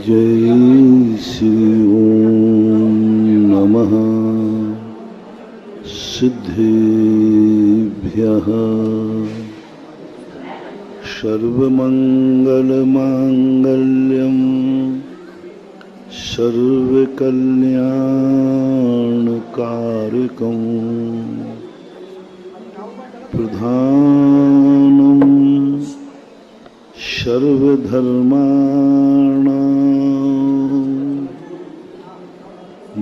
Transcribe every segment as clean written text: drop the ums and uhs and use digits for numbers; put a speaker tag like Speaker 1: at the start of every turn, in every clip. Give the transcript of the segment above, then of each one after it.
Speaker 1: जय श्री ओम नमः सिद्धेभ्यः सर्वमंगलमांगल्यं सर्वकल्याणकारकं प्रधानं सर्वधर्माणां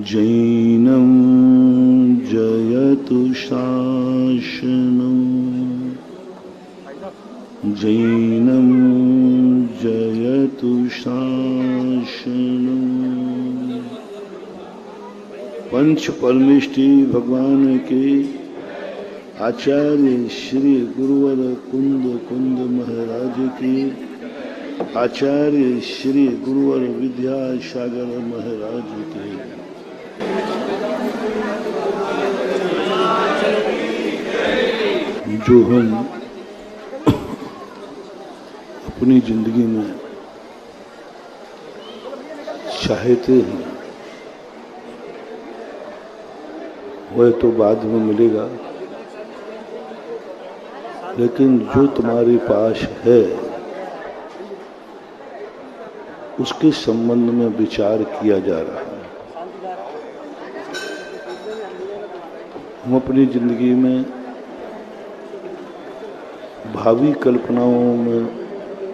Speaker 1: जैनं जयतु शासनं जैनं जयतु शासनं। पंच परमेष्टि भगवान के आचार्य श्री गुरुवर कुंद कुंद महाराज की, आचार्य श्री गुरुवर विद्यासागर महाराज के, जो हम अपनी जिंदगी में चाहते हैं वह तो बाद में मिलेगा, लेकिन जो तुम्हारे पास है उसके संबंध में विचार किया जा रहा है। हम अपनी जिंदगी में भावी कल्पनाओं में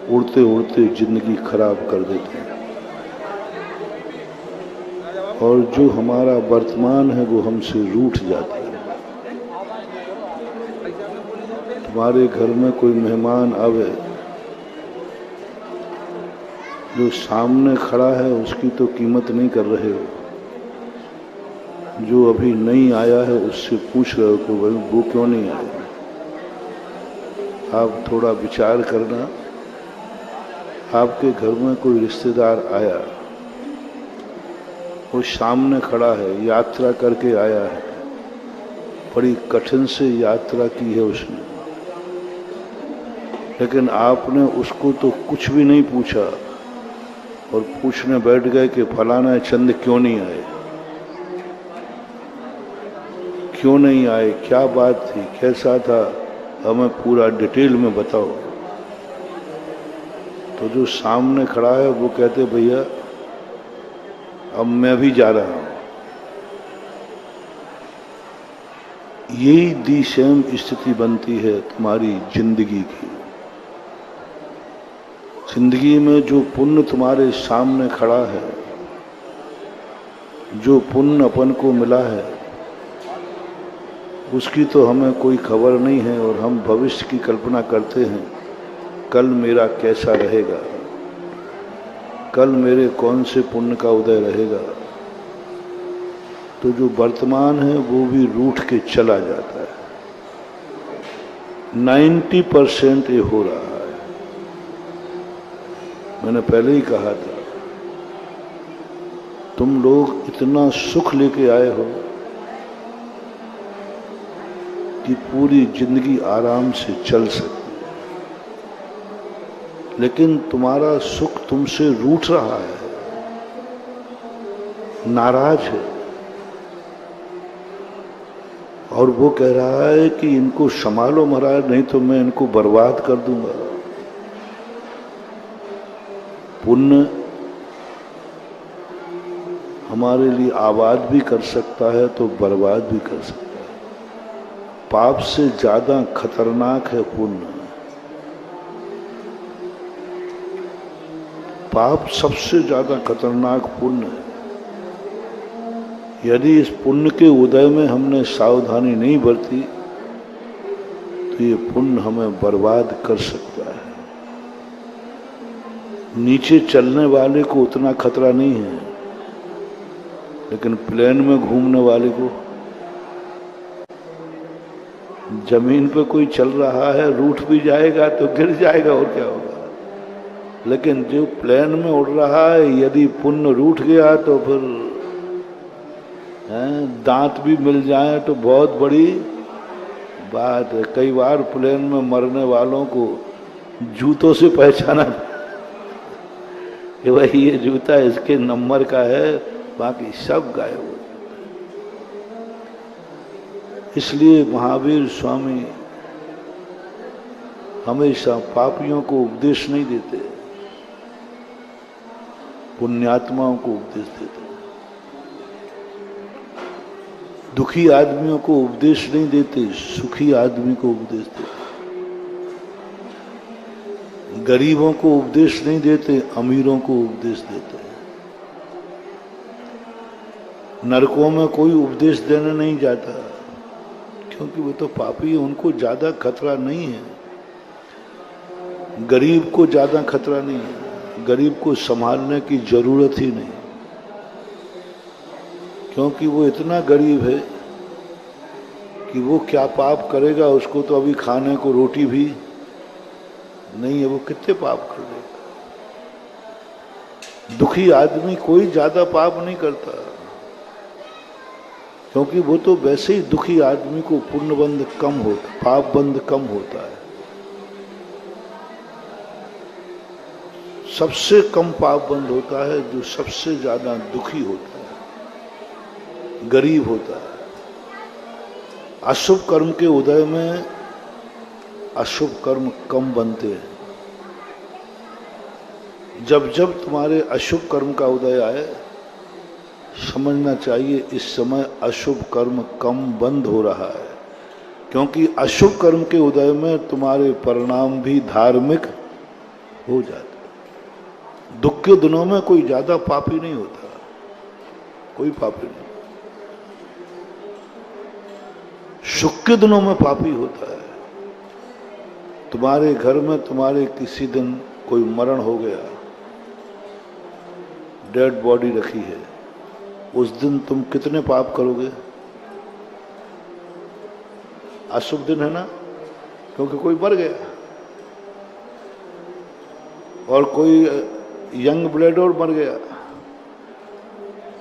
Speaker 1: उड़ते उड़ते जिंदगी खराब कर देते हैं, और जो हमारा वर्तमान है वो हमसे रूठ जाता है। तुम्हारे घर में कोई मेहमान आवे, जो सामने खड़ा है उसकी तो कीमत नहीं कर रहे हो, जो अभी नहीं आया है उससे पूछ रहे हो कि भाई वो क्यों नहीं आया। आप थोड़ा विचार करना, आपके घर में कोई रिश्तेदार आया, वो सामने खड़ा है, यात्रा करके आया है, बड़ी कठिन से यात्रा की है उसने, लेकिन आपने उसको तो कुछ भी नहीं पूछा और पूछने बैठ गए कि फलाना चंद क्यों नहीं आए, क्यों नहीं आए, क्या बात थी, कैसा था, हमें पूरा डिटेल में बताओ। तो जो सामने खड़ा है वो कहते भैया अब मैं भी जा रहा हूं। यही दी सेम स्थिति बनती है तुम्हारी जिंदगी की। जिंदगी में जो पुण्य तुम्हारे सामने खड़ा है, जो पुण्य अपन को मिला है, उसकी तो हमें कोई खबर नहीं है, और हम भविष्य की कल्पना करते हैं कल मेरा कैसा रहेगा, कल मेरे कौन से पुण्य का उदय रहेगा। तो जो वर्तमान है वो भी रूठ के चला जाता है। 90% ये हो रहा है। मैंने पहले ही कहा था, तुम लोग इतना सुख लेके आए हो कि पूरी जिंदगी आराम से चल सकती, लेकिन तुम्हारा सुख तुमसे रूठ रहा है, नाराज है, और वो कह रहा है कि इनको संभालो महाराज, नहीं तो मैं इनको बर्बाद कर दूंगा। पुण्य हमारे लिए आबाद भी कर सकता है तो बर्बाद भी कर सकता है। पाप से ज्यादा खतरनाक है पुण्य। पाप सबसे ज्यादा खतरनाक पुण्य है। यदि इस पुण्य के उदय में हमने सावधानी नहीं बरती तो ये पुण्य हमें बर्बाद कर सकता है। नीचे चलने वाले को उतना खतरा नहीं है, लेकिन प्लेन में घूमने वाले को, जमीन पे कोई चल रहा है रूठ भी जाएगा तो गिर जाएगा और क्या होगा, लेकिन जो प्लेन में उड़ रहा है यदि पुण्य रूठ गया तो फिर दांत भी मिल जाए तो बहुत बड़ी बात है। कई बार प्लेन में मरने वालों को जूतों से पहचाना, कि भाई ये जूता इसके नंबर का है, बाकी सब गायब हो जाता है। इसलिए महावीर स्वामी हमेशा पापियों को उपदेश नहीं देते, पुण्यात्माओं को उपदेश देते। दुखी आदमियों को उपदेश नहीं देते, सुखी आदमी को उपदेश देते। गरीबों को उपदेश नहीं देते, अमीरों को उपदेश देते हैं। नरकों में कोई उपदेश देने नहीं जाता, क्योंकि वो तो पापी है, उनको ज्यादा खतरा नहीं है। गरीब को ज्यादा खतरा नहीं है, गरीब को संभालने की जरूरत ही नहीं, क्योंकि वो इतना गरीब है कि वो क्या पाप करेगा, उसको तो अभी खाने को रोटी भी नहीं है, वो कितने पाप कर देगा। दुखी आदमी कोई ज्यादा पाप नहीं करता, क्योंकि वो तो वैसे ही दुखी आदमी को पुण्य बंध कम होता, पाप बंध कम होता है। सबसे कम पाप बंध होता है जो सबसे ज्यादा दुखी होता है, गरीब होता है। अशुभ कर्म के उदय में अशुभ कर्म कम बनते हैं। जब जब तुम्हारे अशुभ कर्म का उदय आए, समझना चाहिए इस समय अशुभ कर्म कम बंद हो रहा है, क्योंकि अशुभ कर्म के उदय में तुम्हारे परिणाम भी धार्मिक हो जाते। दुख के दिनों में कोई ज्यादा पापी नहीं होता, कोई पापी नहीं। सुख के दिनों में पापी होता है। तुम्हारे घर में तुम्हारे किसी दिन कोई मरण हो गया, डेड बॉडी रखी है, उस दिन तुम कितने पाप करोगे? अशुभ दिन है ना, क्योंकि कोई मर गया, और कोई यंग ब्लड और मर गया,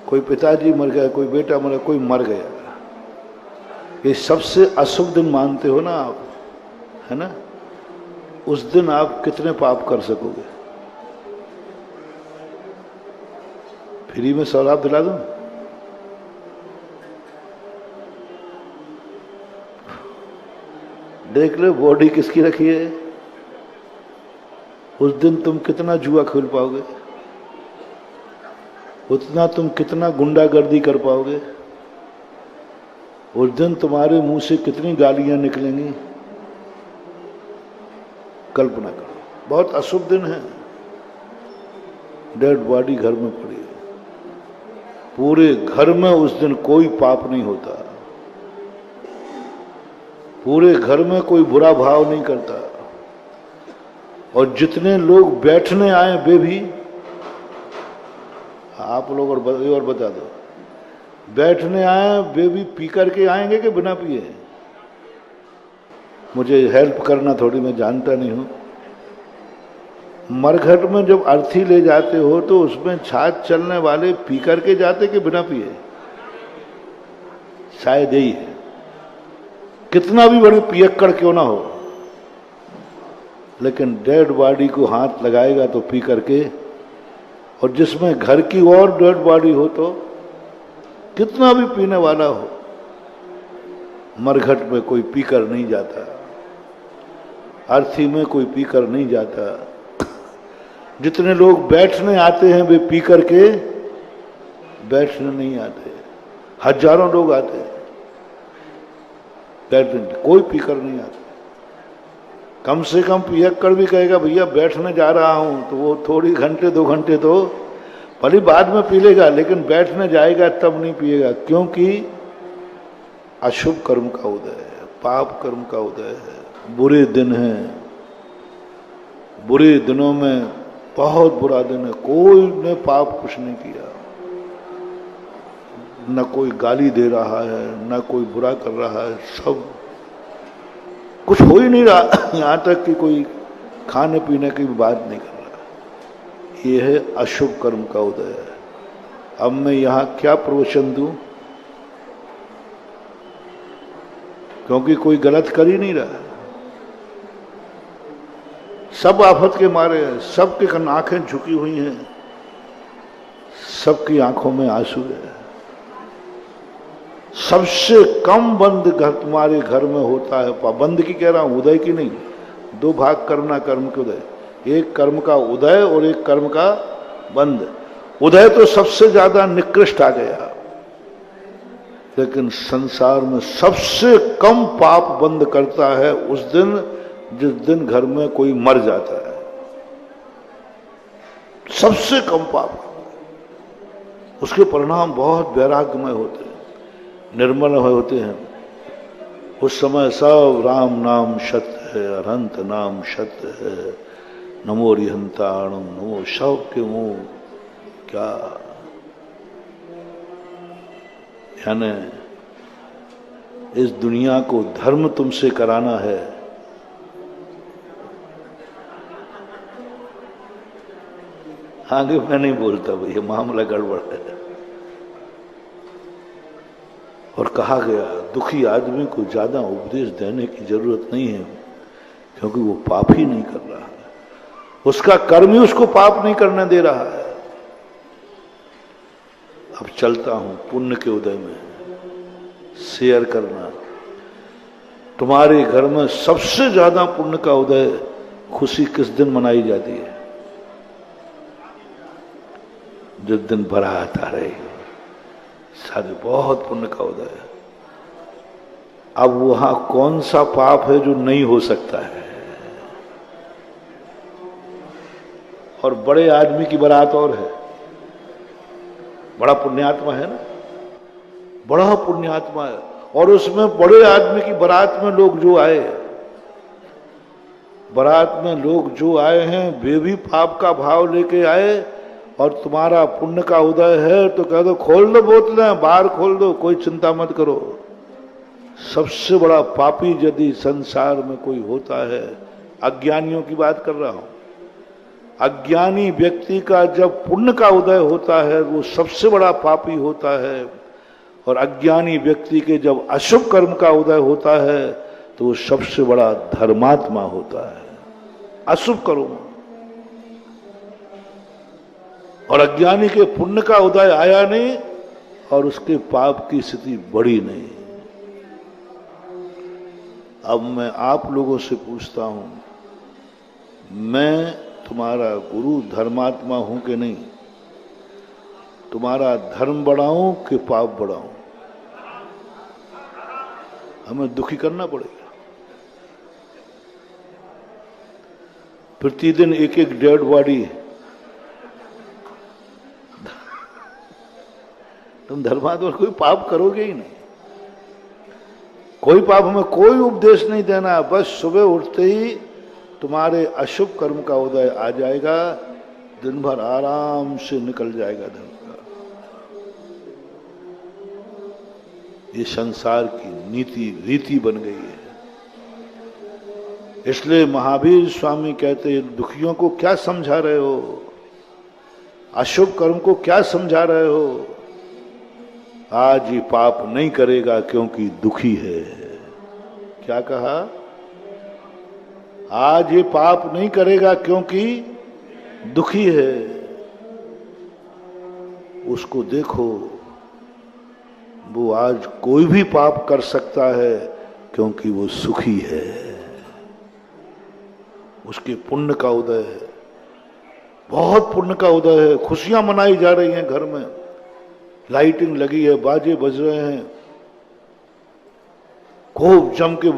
Speaker 1: कोई पिताजी मर गया, कोई बेटा मर गया, कोई मर गया। ये सबसे अशुभ दिन मानते हो ना आप, है ना? उस दिन आप कितने पाप कर सकोगे? फ्री में शराब दिला दूं? देख लो बॉडी किसकी रखी है। उस दिन तुम कितना जुआ खेल पाओगे, उतना तुम कितना गुंडागर्दी कर पाओगे, उस दिन तुम्हारे मुंह से कितनी गालियां निकलेंगी, कल्पना करो। बहुत अशुभ दिन है। डेड बॉडी घर में पड़ी है, पूरे घर में उस दिन कोई पाप नहीं होता, पूरे घर में कोई बुरा भाव नहीं करता, और जितने लोग बैठने आए वे भी, आप लोग और बता दो, बैठने आए वे भी पी करके आएंगे कि बिना पिए? मुझे हेल्प करना थोड़ी, मैं जानता नहीं हूं। मरघट में जब अर्थी ले जाते हो तो उसमें छाछ चलने वाले पी करके जाते कि बिना पिए? शायद यही है। कितना भी बड़े पियक्कड़ क्यों ना हो, लेकिन डेड बॉडी को हाथ लगाएगा तो पी करके, और जिसमें घर की और डेड बॉडी हो तो कितना भी पीने वाला हो, मरघट में कोई पीकर नहीं जाता, अर्थी में कोई पीकर नहीं जाता। जितने लोग बैठने आते हैं वे पी करके बैठने नहीं आते, हजारों लोग आते हैं बैठने, कोई पीकर नहीं आता। कम से कम पियक्कड़ भी कहेगा भैया बैठने जा रहा हूं, तो वो थोड़ी घंटे 2 घंटे तो भले बाद में पी लेगा, लेकिन बैठने जाएगा तब नहीं पिएगा, क्योंकि अशुभ कर्म का उदय है, पाप कर्म का उदय है, बुरे दिन हैं। बुरे दिनों में बहुत बुरा दिन है। कोई ने पाप कुछ नहीं किया, न कोई गाली दे रहा है, न कोई बुरा कर रहा है, सब कुछ हो ही नहीं रहा। यहां तक कि कोई खाने पीने की बात नहीं कर रहा। ये है अशुभ कर्म का उदय है। अब मैं यहां क्या प्रवचन दूं, क्योंकि कोई गलत कर ही नहीं रहा। सब आफत के मारे हैं, सबके आंखें झुकी हुई हैं, सबकी आंखों में आंसू है। सबसे कम बंद घर तुम्हारे घर में होता है, बंद की कह रहा हूं, उदय की नहीं। दो भाग करना कर्म के उदय, एक कर्म का उदय और एक कर्म का बंद। उदय तो सबसे ज्यादा निकृष्ट आ गया, लेकिन संसार में सबसे कम पाप बंद करता है उस दिन जिस दिन घर में कोई मर जाता है। सबसे कम पाप, उसके परिणाम बहुत वैराग्यमय होते हैं, निर्मल होते हैं। उस समय सब राम नाम सत्य है, अरहंत नाम सत्य है, नमो रिहंताणम नमो, सब के मुंह क्या, यानी इस दुनिया को धर्म तुमसे कराना है। आगे मैं नहीं बोलता भाई, ये मामला गड़बड़ है। और कहा गया दुखी आदमी को ज्यादा उपदेश देने की जरूरत नहीं है, क्योंकि वो पाप ही नहीं कर रहा है, उसका कर्म ही उसको पाप नहीं करने दे रहा है। अब चलता हूं पुण्य के उदय में। शेयर करना, तुम्हारे घर में सबसे ज्यादा पुण्य का उदय खुशी किस दिन मनाई जाती है? जिस दिन बारात आ रही, शादी, बहुत पुण्य का उदय है। अब वहां कौन सा पाप है जो नहीं हो सकता है? और बड़े आदमी की बारात और है, बड़ा पुण्यात्मा है ना, बड़ा पुण्यात्मा है, और उसमें बड़े आदमी की बारात में लोग जो आए, बारात में लोग जो आए हैं वे भी पाप का भाव लेके आए, और तुम्हारा पुण्य का उदय है तो कह दो खोल दो बोतलें, बाहर खोल दो, कोई चिंता मत करो। सबसे बड़ा पापी यदि संसार में कोई होता है, अज्ञानियों की बात कर रहा हूं, अज्ञानी व्यक्ति का जब पुण्य का उदय होता है वो सबसे बड़ा पापी होता है, और अज्ञानी व्यक्ति के जब अशुभ कर्म का उदय होता है तो वो सबसे बड़ा धर्मात्मा होता है। अशुभ कर्म, और अज्ञानी के पुण्य का उदय आया नहीं और उसके पाप की स्थिति बढ़ी नहीं। अब मैं आप लोगों से पूछता हूं, मैं तुम्हारा गुरु धर्मात्मा हूं कि नहीं? तुम्हारा धर्म बढ़ाऊं कि पाप बढ़ाऊं? हमें दुखी करना पड़ेगा। प्रतिदिन एक एक डेड बॉडी, तुम धर्मात्मा कोई पाप करोगे ही नहीं, कोई पाप, हमें कोई उपदेश नहीं देना। बस सुबह उठते ही तुम्हारे अशुभ कर्म का उदय आ जाएगा, दिन भर आराम से निकल जाएगा धर्म का। ये संसार की नीति रीति बन गई है। इसलिए महावीर स्वामी कहते हैं, दुखियों को क्या समझा रहे हो, अशुभ कर्म को क्या समझा रहे हो? आज ये पाप नहीं करेगा क्योंकि दुखी है। क्या कहा? आज ये पाप नहीं करेगा क्योंकि दुखी है। उसको देखो, वो आज कोई भी पाप कर सकता है क्योंकि वो सुखी है, उसके पुण्य का उदय है, बहुत पुण्य का उदय है। खुशियां मनाई जा रही हैं, घर में लाइटिंग लगी है, बाजे बज रहे हैं, खूब जम के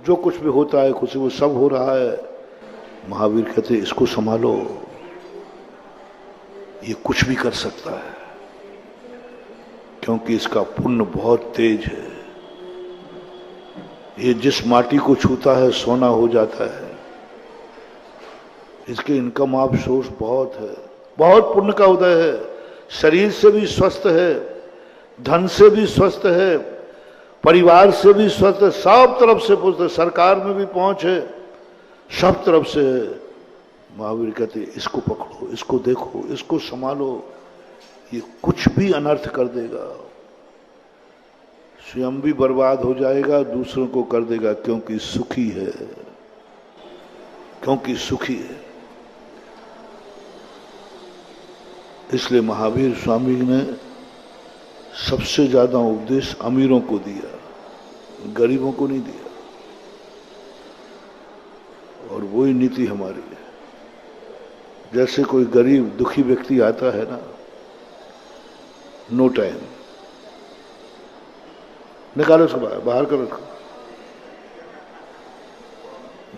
Speaker 1: जो कुछ भी होता है खुशी वो सब हो रहा है। महावीर कहते हैं इसको संभालो, ये कुछ भी कर सकता है क्योंकि इसका पुण्य बहुत तेज है। ये जिस माटी को छूता है सोना हो जाता है। इसके इनकम ऑफ सोर्स बहुत है, बहुत पुण्य का उदय है। शरीर से भी स्वस्थ है, धन से भी स्वस्थ है, परिवार से भी स्वस्थ है, सब तरफ से पुष्ट है, सरकार में भी पहुंच है, सब तरफ से है। महावीर कहते इसको पकड़ो, इसको देखो, इसको संभालो, ये कुछ भी अनर्थ कर देगा, स्वयं भी बर्बाद हो जाएगा, दूसरों को कर देगा, क्योंकि सुखी है, क्योंकि सुखी है। इसलिए महावीर स्वामी ने सबसे ज्यादा उपदेश अमीरों को दिया, गरीबों को नहीं दिया। और वही नीति हमारी है। जैसे कोई गरीब दुखी व्यक्ति आता है ना, नो टाइम, निकालो उसको बाहर करो उसको।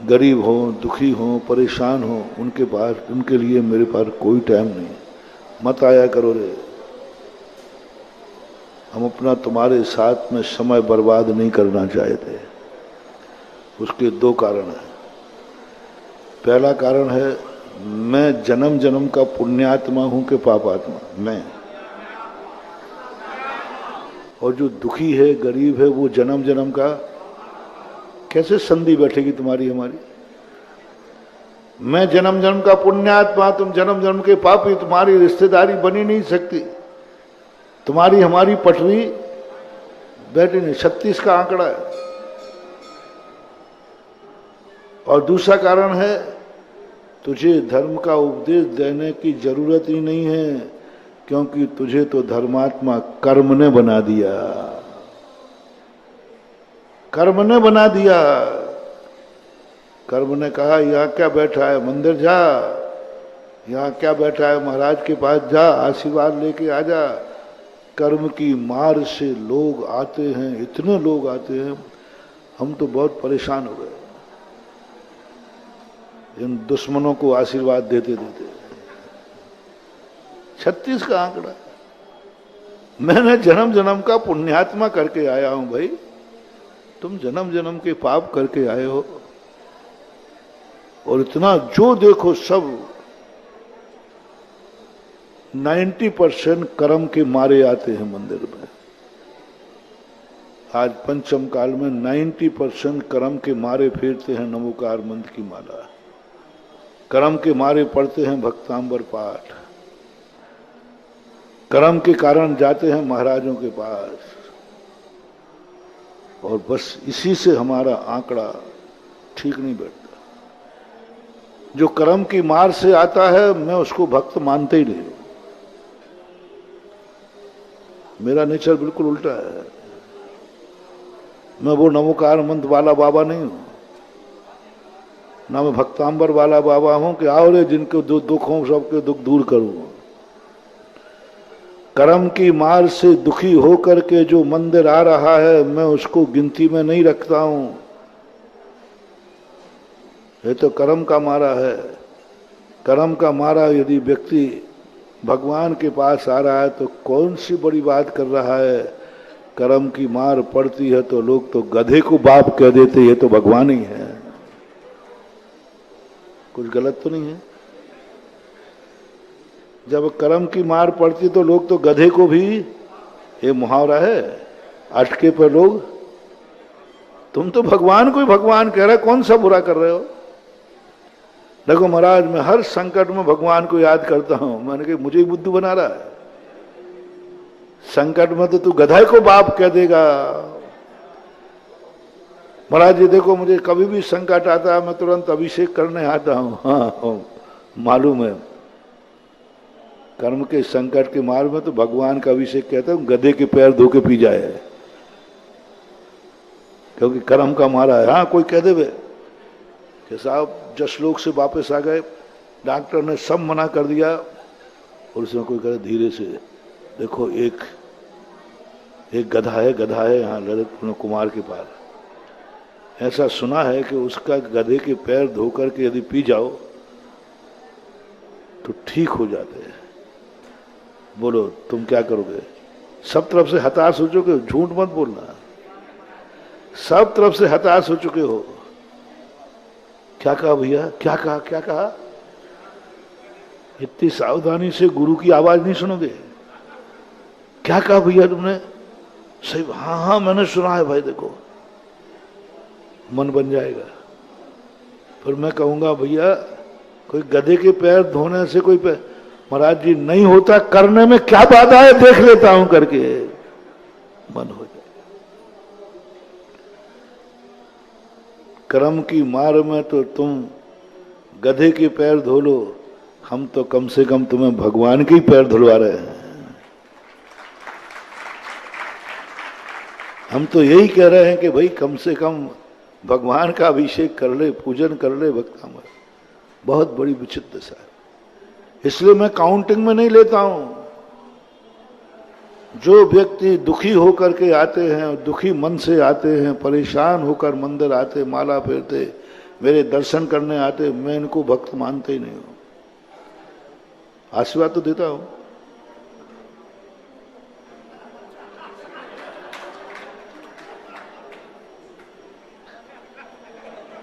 Speaker 1: गरीब हो, दुखी हो, परेशान हो, उनके पास, उनके लिए मेरे पास कोई टाइम नहीं, मत आया करो रे। हम अपना तुम्हारे साथ में समय बर्बाद नहीं करना चाहते। उसके दो कारण हैं। पहला कारण है, मैं जन्म जन्म का पुण्यात्मा हूं कि पापात्मा? मैं। और जो दुखी है, गरीब है, वो जन्म जन्म का। कैसे संधि बैठेगी तुम्हारी हमारी? मैं जन्म जन्म का पुण्यात्मा, तुम जन्म जन्म के पापी, तुम्हारी रिश्तेदारी बनी नहीं सकती, तुम्हारी हमारी पटरी बैठी नहीं। 36 का आंकड़ा है। और दूसरा कारण है, तुझे धर्म का उपदेश देने की जरूरत ही नहीं है, क्योंकि तुझे तो धर्मात्मा कर्म ने बना दिया। कर्म ने बना दिया। कर्म ने कहा, यहां क्या बैठा है, मंदिर जा। यहां क्या बैठा है, महाराज के पास जा, आशीर्वाद लेके आ जा। कर्म की मार से लोग आते हैं, इतने लोग आते हैं, हम तो बहुत परेशान हो गए इन दुश्मनों को आशीर्वाद देते देते। 36 का आंकड़ा। मैंने जन्म जन्म का पुण्यात्मा करके आया हूं भाई, तुम जन्म जन्म के पाप करके आए हो। और इतना जो देखो सब 90% कर्म के मारे आते हैं मंदिर में। आज पंचम काल में 90% कर्म के मारे फेरते हैं नमोकार मंत्र की माला, कर्म के मारे पढ़ते हैं भक्तांबर पाठ, कर्म के कारण जाते हैं महाराजों के पास। और बस इसी से हमारा आंकड़ा ठीक नहीं बैठता। जो कर्म की मार से आता है, मैं उसको भक्त मानते ही नहीं। मेरा नेचर बिल्कुल उल्टा है। मैं वो नमोकार मंत्र वाला बाबा नहीं हूं, ना मैं भक्तांबर वाला बाबा हूं कि आओ रे जिनके दुख हो सबके दुख दूर करूं। कर्म की मार से दुखी होकर के जो मंदिर आ रहा है, मैं उसको गिनती में नहीं रखता हूं। ये तो कर्म का मारा है। कर्म का मारा यदि व्यक्ति भगवान के पास आ रहा है तो कौन सी बड़ी बात कर रहा है। कर्म की मार पड़ती है तो लोग तो गधे को बाप कह देते, ये तो भगवान ही है। कुछ गलत तो नहीं है? जब कर्म की मार पड़ती तो लोग तो गधे को भी, ये मुहावरा है, अटके पर लोग, तुम तो भगवान को ही भगवान कह रहे, कौन सा बुरा कर रहे हो? देखो महाराज, मैं हर संकट में भगवान को याद करता हूं। मैंने कहा मुझे ही बुद्धू बना रहा है। संकट में तो तू गधाई को बाप कह देगा। महाराज ये देखो, मुझे कभी भी संकट आता है मैं तुरंत अभिषेक करने आता हूं। हाँ, मालूम है, कर्म के संकट के मार में तो भगवान का अभिषेक कहता हूं, गधे के पैर धो के पी जाए, क्योंकि कर्म का मारा है। हाँ, कोई कह दे कि साहब जसलोक से वापस आ गए, डॉक्टर ने सब मना कर दिया, और उसमें कोई कहे धीरे से, देखो एक गधा है यहाँ ललित कुमार के पास। ऐसा सुना है कि उसका गधे के पैर धो करके यदि पी जाओ तो ठीक हो जाते हैं। बोलो तुम क्या करोगे? सब तरफ से हताश हो चुके हो, झूठ मत बोलना। सब तरफ से हताश हो चुके हो। क्या कहा भैया? क्या कहा? इतनी सावधानी से गुरु की आवाज नहीं सुनोगे? क्या कहा भैया तुमने? सही, हाँ मैंने सुना है भाई। देखो मन बन जाएगा। फिर मैं कहूंगा भैया कोई गधे के पैर धोने से कोई पैर, महाराज जी नहीं होता, करने में क्या बाधा है, देख लेता हूं करके मन हो जाए। कर्म की मार में तो तुम गधे के पैर धो लो, हम तो कम से कम तुम्हें भगवान के ही पैर धुलवा रहे हैं। हम तो यही कह रहे हैं कि भाई कम से कम भगवान का अभिषेक कर ले, पूजन कर ले भक्तामर। बहुत बड़ी विचित्र दशा है। इसलिए मैं काउंटिंग में नहीं लेता हूं। जो व्यक्ति दुखी होकर के आते हैं, दुखी मन से आते हैं, परेशान होकर मंदिर आते, माला फेरते, मेरे दर्शन करने आते, मैं इनको भक्त मानते ही नहीं हूं। आशीर्वाद तो देता हूं।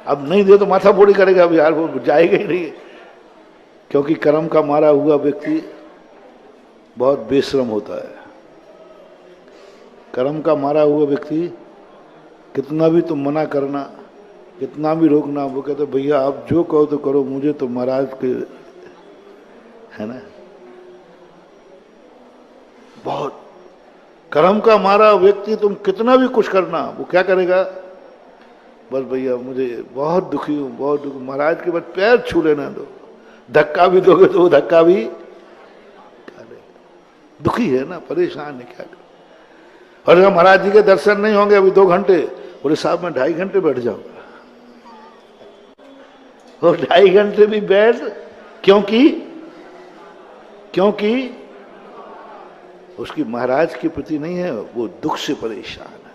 Speaker 1: अब नहीं दे तो माथा फोड़ी करेगा। अब यार वो जाएगा ही नहीं, क्योंकि कर्म का मारा हुआ व्यक्ति बहुत बेशरम होता है। कर्म का मारा हुआ व्यक्ति कितना भी तुम मना करना, कितना भी रोकना, वो कहते भैया आप जो कहो तो करो, मुझे तो महाराज के है ना। बहुत कर्म का मारा व्यक्ति तुम कितना भी कुछ करना, वो क्या करेगा, बस भैया मुझे बहुत दुखी हूं, बहुत दुखी, महाराज के बस पैर छू लेना दो। धक्का भी दोगे तो वो धक्का भी दुखी है ना, परेशान है, क्या करे। और अगर महाराज जी के दर्शन नहीं होंगे अभी 2 घंटे, बोले साहब मैं 2.5 घंटे बैठ जाऊंगा। और 2.5 घंटे भी बैठ, क्योंकि उसकी महाराज के प्रति नहीं है, वो दुख से परेशान है,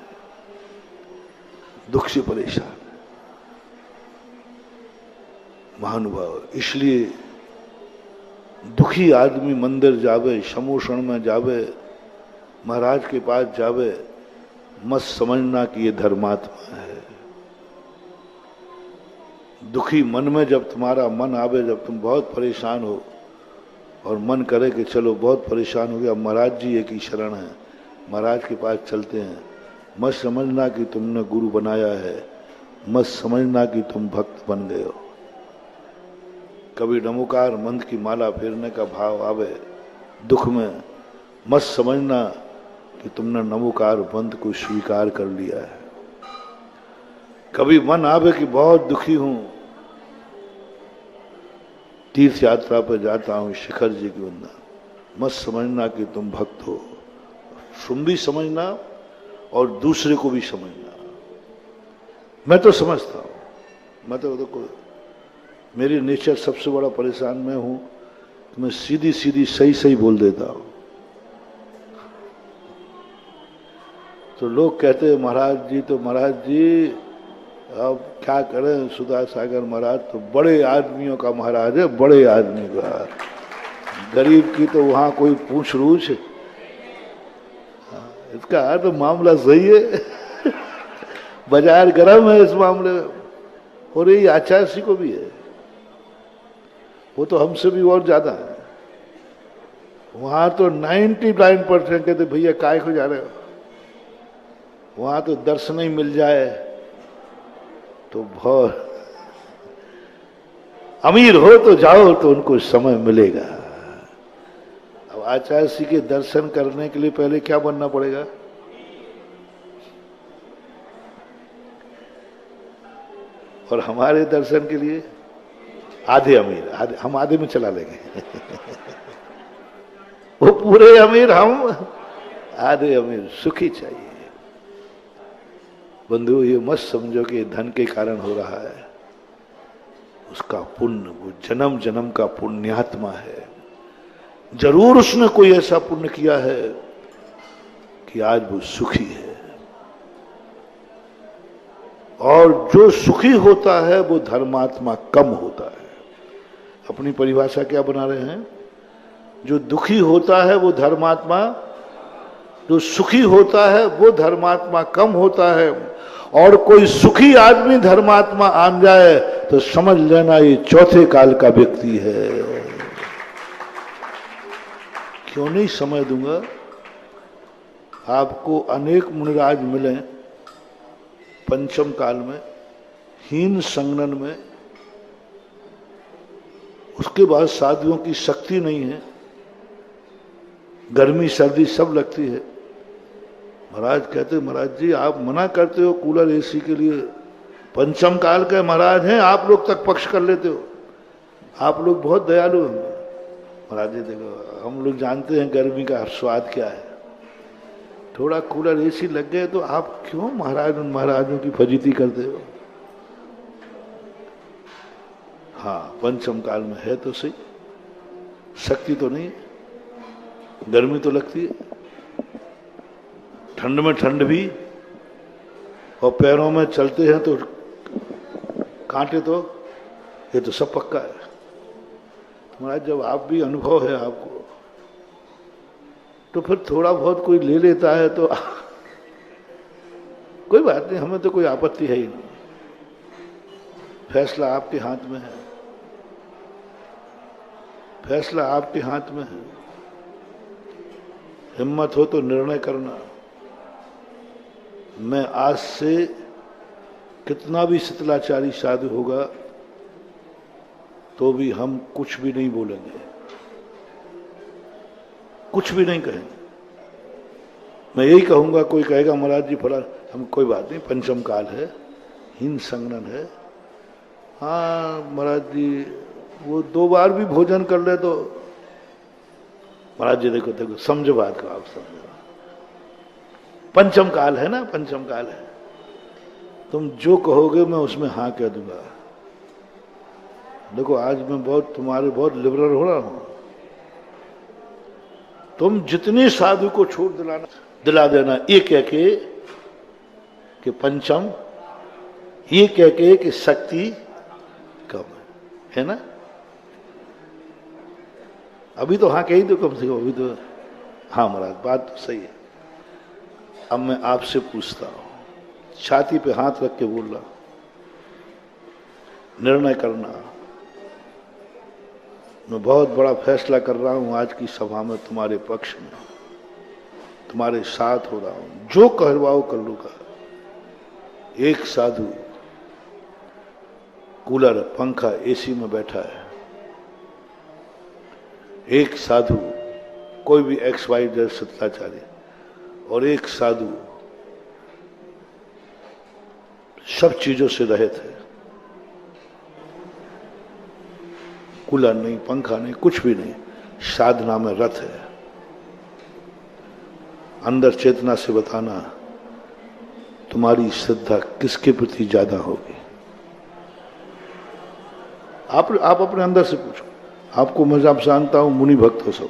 Speaker 1: दुख से परेशान। महानुभाव, इसलिए दुखी आदमी मंदिर जावे, समोषण में जावे, महाराज के पास जावे, मत समझना कि ये धर्मात्मा है। दुखी मन में जब तुम्हारा मन आवे, जब तुम बहुत परेशान हो और मन करे कि चलो बहुत परेशान हो गया, महाराज जी एक ही शरण है, महाराज के पास चलते हैं, मत समझना कि तुमने गुरु बनाया है, मत समझना कि तुम भक्त बन गए हो। कभी नमोकार मंद की माला फेरने का भाव आवे दुख में, मत समझना कि तुमने नमोकार मंद को स्वीकार कर लिया है। कभी मन आवे कि बहुत दुखी हूं, तीर्थ यात्रा पर जाता हूं, शिखर जी की वंदना, मत समझना कि तुम भक्त हो। तुम भी समझना और दूसरे को भी समझना। मैं तो समझता हूं, मैं तो मेरी नेचर सबसे बड़ा परेशान मैं हूं, तो मैं सीधी सीधी सही सही बोल देता हूं। तो लोग कहते हैं महाराज जी, तो महाराज जी अब क्या करें, सुधा सागर महाराज तो बड़े आदमियों का महाराज है, बड़े आदमी का, गरीब की तो वहां कोई पूछ रूछ। इसका तो मामला सही है। बाजार गर्म है इस मामले में, और ये आचार्य जी को भी है, वो तो हमसे भी और ज्यादा है। वहां तो 99% कहते भैया काय को जा रहे हो, वहां तो दर्शन ही मिल जाए तो बहुत अमीर हो तो जाओ तो उनको समय मिलेगा। अब आचार्य जी के दर्शन करने के लिए पहले क्या बनना पड़ेगा, और हमारे दर्शन के लिए आधे अमीर, हम आधे में चला लेंगे। वो पूरे अमीर, हम आधे अमीर, सुखी चाहिए। बंधु ये मत समझो कि धन के कारण हो रहा है, उसका पुण्य, वो जन्म जन्म का पुण्यात्मा है। जरूर उसने कोई ऐसा पुण्य किया है कि आज वो सुखी है। और जो सुखी होता है वो धर्मात्मा कम होता है। अपनी परिभाषा क्या बना रहे हैं, जो दुखी होता है वो धर्मात्मा, जो सुखी होता है वो धर्मात्मा कम होता है। और कोई सुखी आदमी धर्मात्मा आन जाए तो समझ लेना ये चौथे काल का व्यक्ति है। क्यों नहीं समय दूंगा, आपको अनेक मुनिराज मिले पंचम काल में, हीन संगनन में, उसके बाद साधुओं की शक्ति नहीं है, गर्मी सर्दी सब लगती है। महाराज कहते महाराज जी आप मना करते हो कूलर एसी के लिए, पंचम काल के महाराज हैं, आप लोग तक पक्ष कर लेते हो, आप लोग बहुत दयालु हैं। महाराज जी देखो, हम लोग जानते हैं गर्मी का स्वाद क्या है। थोड़ा कूलर एसी लग गए तो आप क्यों महाराज उन महाराजों की फजीती करते हो? हाँ, पंचम काल में है तो सही, शक्ति तो नहीं, गर्मी तो लगती है, ठंड में ठंड भी, और पैरों में चलते हैं तो कांटे, तो ये तो सब पक्का है। महाराज जब आप भी अनुभव है आपको, तो फिर थोड़ा बहुत कोई ले लेता है तो कोई बात नहीं, हमें तो कोई आपत्ति है ही नहीं। फैसला आपके हाथ में है, फैसला आपके हाथ में है। हिम्मत हो तो निर्णय करना। मैं आज से कितना भी शीतलाचारी साधु होगा तो भी हम कुछ भी नहीं बोलेंगे, कुछ भी नहीं कहेंगे। मैं यही कहूंगा, कोई कहेगा महाराज जी फला, हम कोई बात नहीं, पंचम काल है, हिंद संगठन है। हाँ महाराज जी वो 2 बार भी भोजन कर ले तो, महाराज जी देखो देखो समझो बात को, आप समझो, पंचम काल है ना, पंचम काल है। तुम जो कहोगे मैं उसमें हाँ कह दूंगा। देखो आज मैं बहुत तुम्हारे बहुत लिबरल हो रहा हूं। तुम जितनी साधु को छूट दिला देना, ये कह के कि पंचम, ये कह के कि शक्ति कम है ना। अभी तो हाँ कही दो कम से कम, अभी तो हाँ महाराज बात तो सही है। अब मैं आपसे पूछता हूं, छाती पे हाथ रख के बोल रहा, निर्णय करना। मैं बहुत बड़ा फैसला कर रहा हूं आज की सभा में, तुम्हारे पक्ष में, तुम्हारे साथ हो रहा हूं, जो कहवाओ कर लूंगा। एक साधु कूलर पंखा एसी में बैठा है, एक साधु कोई भी XYZ सत्ताचारी, और एक साधु सब चीजों से रहित है, कूलर नहीं, पंखा नहीं, कुछ भी नहीं, साधना में रत है। अंदर चेतना से बताना तुम्हारी श्रद्धा किसके प्रति ज्यादा होगी। आप अपने अंदर से पूछो। आपको मैं जब जानता हूं, मुनि भक्त हो सब,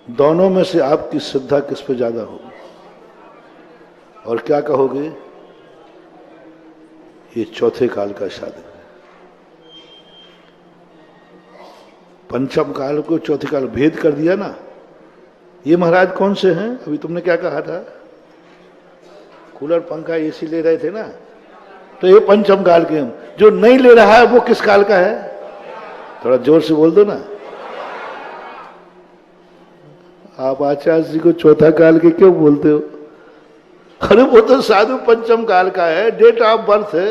Speaker 1: दोनों में से आपकी श्रद्धा किस पे ज्यादा होगी? और क्या कहोगे? ये चौथे काल का साधक है। पंचम काल को चौथे काल भेद कर दिया ना। ये महाराज कौन से हैं? अभी तुमने क्या कहा था? कूलर पंखा एसी ले रहे थे ना, तो ये पंचम काल के हम। जो नहीं ले रहा है वो किस काल का है? थोड़ा जोर से बोल दो ना। आप आचार्य जी को चौथा काल के क्यों बोलते हो? अरे वो तो साधु पंचम काल का है, डेट ऑफ बर्थ है,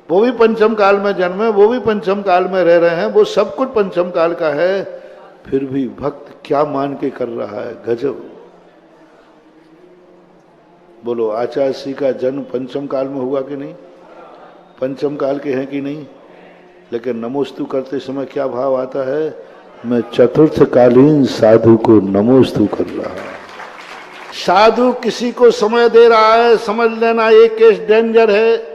Speaker 1: वो भी पंचम काल में जन्मे, वो भी पंचम काल में रह रहे हैं, वो सब कुछ पंचम काल का है। फिर भी भक्त क्या मान के कर रहा है, गजब। बोलो आचार्य श्री का जन्म पंचम काल में हुआ कि नहीं? पंचम काल के हैं कि नहीं? लेकिन नमोस्तु करते समय क्या भाव आता है? मैं चतुर्थ कालीन साधु को नमोस्तु कर रहा हूं। साधु किसी को समय दे रहा है, समझ लेना ये केस डेंजर है।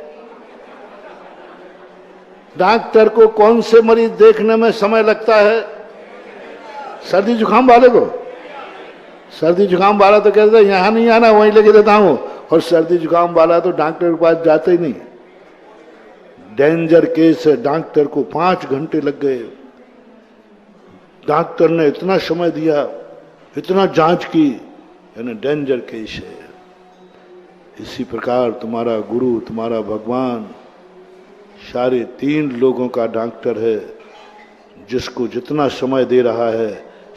Speaker 1: डॉक्टर को कौन से मरीज देखने में समय लगता है? सर्दी जुकाम वाले को। सर्दी जुकाम वाला तो कहता है यहां नहीं आना, वहीं लेके देता हूं, और सर्दी जुकाम वाला तो डॉक्टर के पास जाते ही नहीं। डेंजर केस है। डॉक्टर को 5 घंटे लग गए। डॉक्टर ने इतना समय दिया, इतना जांच की, यानी डेंजर केस है। इसी प्रकार तुम्हारा गुरु, तुम्हारा भगवान, सारे 3 लोगों का डॉक्टर है। जिसको जितना समय दे रहा है,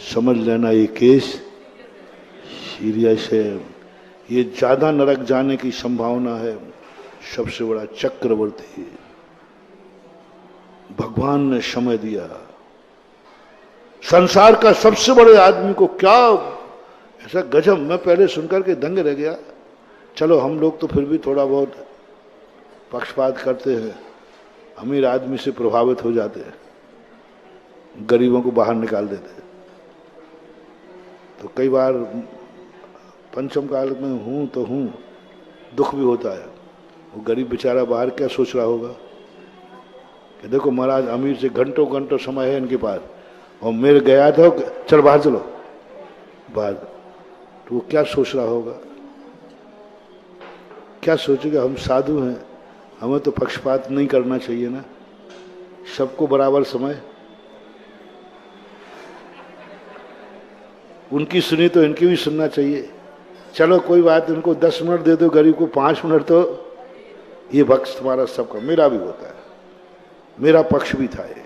Speaker 1: समझ लेना ये केस सीरियस है। ये ज्यादा नरक जाने की संभावना है। सबसे बड़ा चक्रवर्ती भगवान ने समय दिया। संसार का सबसे बड़े आदमी को क्या ऐसा गजब। मैं पहले सुनकर के दंग रह गया। चलो हम लोग तो फिर भी थोड़ा बहुत पक्षपात करते हैं, अमीर आदमी से प्रभावित हो जाते हैं। गरीबों को बाहर निकाल देते। तो कई बार पंचम काल में हूँ तो हूँ, दुख भी होता है। वो गरीब बेचारा बाहर क्या सोच रहा होगा कि देखो महाराज अमीर से घंटों घंटों समय है इनके पास, और मेरे गया था चल बाहर चलो बाहर, तो वो क्या सोच रहा होगा, क्या सोचेगा। हम साधु हैं, हमें तो पक्षपात नहीं करना चाहिए ना, सबको बराबर समय। उनकी सुनी तो इनकी भी सुनना चाहिए। चलो कोई बात, इनको 10 मिनट दे दो, गरीब को 5 मिनट, तो ये पक्ष तुम्हारा सबका, मेरा भी होता है, मेरा पक्ष भी था ये,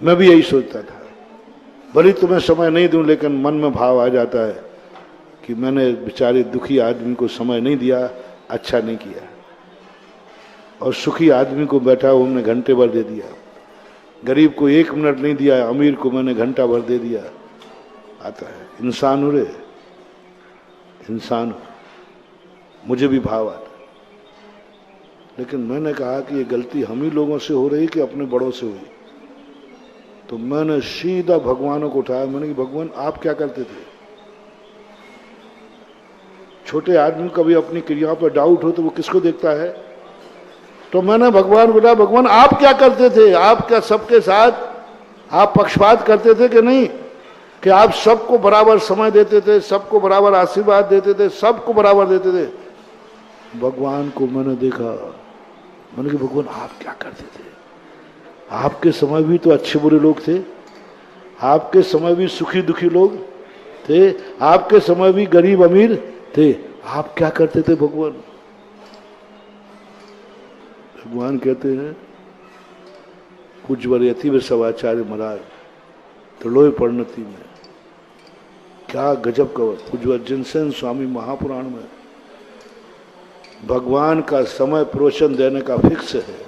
Speaker 1: मैं भी यही सोचता था। भले तुम्हें समय नहीं दूं, लेकिन मन में भाव आ जाता है कि मैंने बेचारे दुखी आदमी को समय नहीं दिया, अच्छा नहीं किया। और सुखी आदमी को बैठा हुआ हमने घंटे भर दे दिया, गरीब को 1 मिनट नहीं दिया, अमीर को मैंने घंटा भर दे दिया। आता है इंसान हो रे, इंसान हो, मुझे भी भाव आता। लेकिन मैंने कहा कि ये गलती हम ही लोगों से हो रही कि अपने बड़ों से हुई। तो मैंने सीधा भगवानों को उठाया, मैंने कि भगवान आप क्या करते थे। छोटे आदमी कभी अपनी क्रियाओं पर डाउट हो तो वो किसको देखता है। तो मैंने भगवान बोला, भगवान आप क्या करते थे, आप क्या सबके साथ आप पक्षपात करते थे कि नहीं, कि आप सबको बराबर समय देते थे, सबको बराबर आशीर्वाद देते थे, सबको बराबर देते थे। भगवान को मैंने देखा, मैंने कहा भगवान आप क्या करते थे, आपके समय भी तो अच्छे बुरे लोग थे, आपके समय भी सुखी दुखी लोग थे, आपके समय भी गरीब अमीर थे, आप क्या करते थे भगवान। भगवान कहते हैं पूज्यवर यति सवाचार्य महाराज त्रिलोय परिणति में, क्या गजब का पूज्यवर जिनसेन स्वामी महापुराण में भगवान का समय प्रवचन देने का फिक्स है।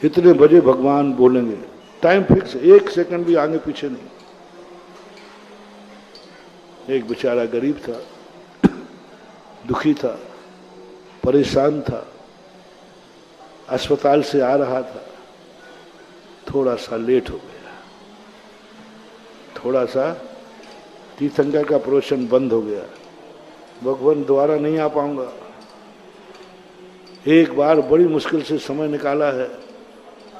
Speaker 1: इतने बजे भगवान बोलेंगे, टाइम फिक्स है, 1 सेकंड भी आगे पीछे नहीं। एक बेचारा गरीब था, दुखी था, परेशान था, अस्पताल से आ रहा था, थोड़ा सा लेट हो गया, थोड़ा सा तीर्थंकर का प्रवचन बंद हो गया। भगवान दोबारा नहीं आ पाऊंगा, एक बार बड़ी मुश्किल से समय निकाला है,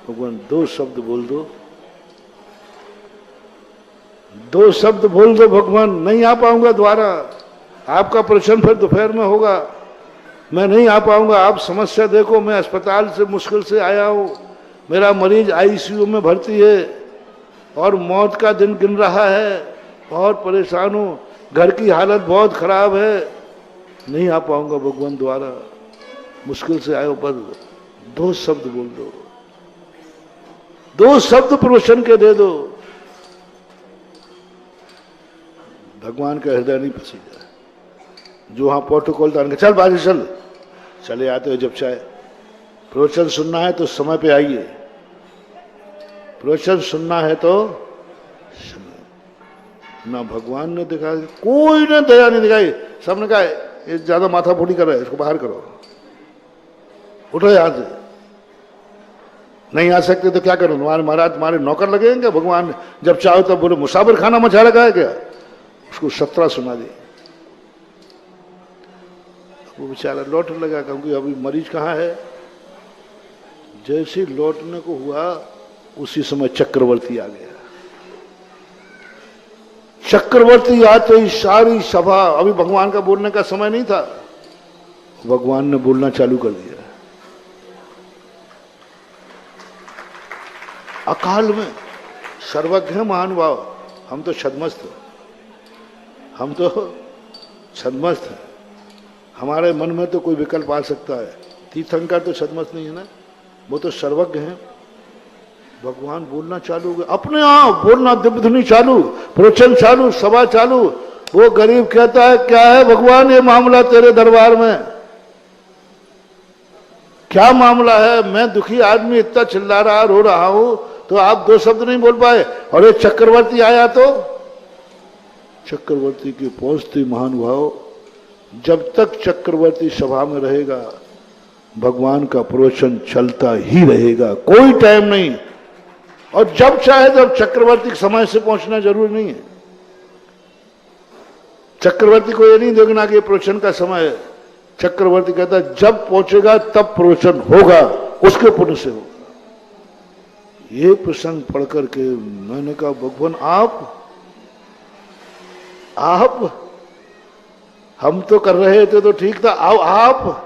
Speaker 1: भगवान 2 शब्द बोल दो, 2 शब्द बोल दो भगवान, नहीं आ पाऊंगा दोबारा, आपका प्रवचन फिर दोपहर में होगा, मैं नहीं आ पाऊंगा। आप समस्या देखो, मैं अस्पताल से मुश्किल से आया हूं, मेरा मरीज आईसीयू में भर्ती है और मौत का दिन गिन रहा है, बहुत परेशान हूं, घर की हालत बहुत खराब है, नहीं आ पाऊंगा भगवान दोबारा, मुश्किल से आयो, पर 2 शब्द बोल दो, 2 शब्द प्रवचन के दे दो। भगवान का हृदय नहीं पसीजा, जो वहां प्रोटोकॉल था, चल बाजी चल, चले आते हो जब चाहे। प्रवचन सुनना है तो समय पे आइए, प्रवचन सुनना है तो ना भगवान ने दिखा, कोई ने दया नहीं दिखाई, सबने कहा ये ज्यादा माथा फोड़ी कर रहा है, इसको बाहर करो, उठो यहां से, नहीं आ सकते तो क्या करो, तुम्हारे महाराज तुम्हारे नौकर लगेंगे। भगवान जब चाहो तब बोले मुसाफिर खाना मचा रखा है क्या, उसको 17 सुना दी। वो बेचारा लौटने लगा, क्योंकि अभी मरीज कहाँ है। जैसे लौटने को हुआ उसी समय चक्रवर्ती आ गया। चक्रवर्ती आते ही सारी सभा, अभी भगवान का बोलने का समय नहीं था, भगवान ने बोलना चालू कर दिया। अकाल में सर्वज्ञ महानुभाव, हम तो छद्मस्त हैं, हम तो छद्मस्त हैं, हमारे मन में तो कोई विकल्प आ सकता है। तीर्थंकर तो छद्मस्त नहीं है ना, वो तो सर्वज्ञ हैं। भगवान बोलना चालू हो गया, अपने आप बोलना, दिव्य ध्वनि चालू, प्रवचन चालू, सभा चालू। वो गरीब कहता है क्या है भगवान ये मामला तेरे दरबार में, क्या मामला है, मैं दुखी आदमी इतना चिल्ला रहा रो रहा हूं, तो आप 2 शब्द नहीं बोल पाए। और एक चक्रवर्ती आया, तो चक्रवर्ती के पहुंचते महानुभाव, जब तक चक्रवर्ती सभा में रहेगा भगवान का प्रवचन चलता ही रहेगा, कोई टाइम नहीं। और जब चाहे तब चक्रवर्ती समय से पहुंचना जरूरी नहीं है। चक्रवर्ती को ये नहीं देखना कि प्रवचन का समय है। चक्रवर्ती कहता है जब पहुंचेगा तब प्रवचन होगा, उसके पुण्य से होगा। ये प्रसंग पढ़ करके मैंने कहा भगवान आप हम तो कर रहे थे तो ठीक था, आओ आप।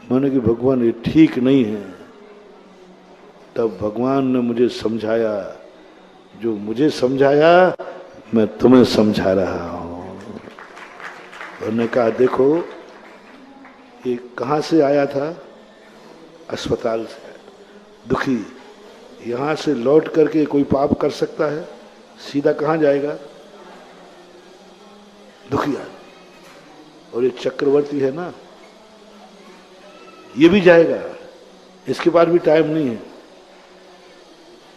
Speaker 1: मैंने कि भगवान ये ठीक नहीं है। तब भगवान ने मुझे समझाया, जो मुझे समझाया मैं तुम्हें समझा रहा हूं। उन्होंने कहा देखो ये कहां से आया था? अस्पताल से, दुखी। यहां से लौट करके कोई पाप कर सकता है? सीधा कहां जाएगा? दुखी आदमी। और ये चक्रवर्ती है ना, ये भी जाएगा, इसके पास भी टाइम नहीं है।